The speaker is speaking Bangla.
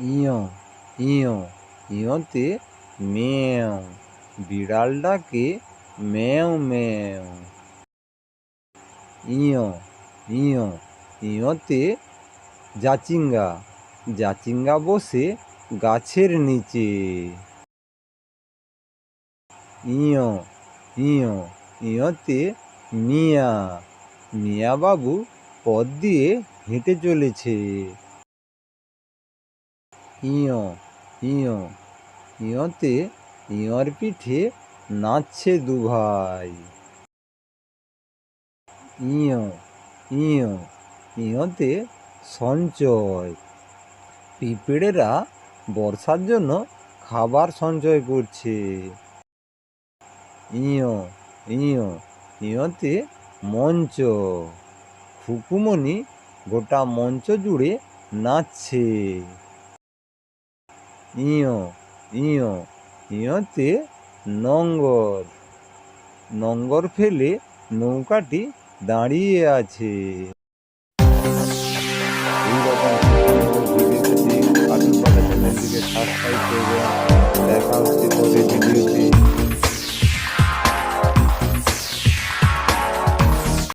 ইয় ইয় ইয়তে মেও, বিড়াল ডাকে মেও মেও। ইয় ইয় ইয়তে জাচিঙ্গা, জাচিঙ্গা বসে গাছের নিচে। ইয় ইয় ইয়তে মিয়া, মিয়া বাবু পথ দিয়ে হেঁটে চলেছে। ইয় ইয় ইয়তে ইয়র পিঠে নাচছে দুভাই। ইয় ইয় ইয়তে সঞ্চয়, পিঁপড়েরা বর্ষার জন্য খাবার সঞ্চয় করছে। ইয় ইয় ইয়তে মঞ্চ, খুকুমণি গোটা মঞ্চ জুড়ে নাচছে। ইয় ইয় ইয়তে নোঙর, নোঙর ফেলে নৌকাটি দাঁড়িয়ে আছে।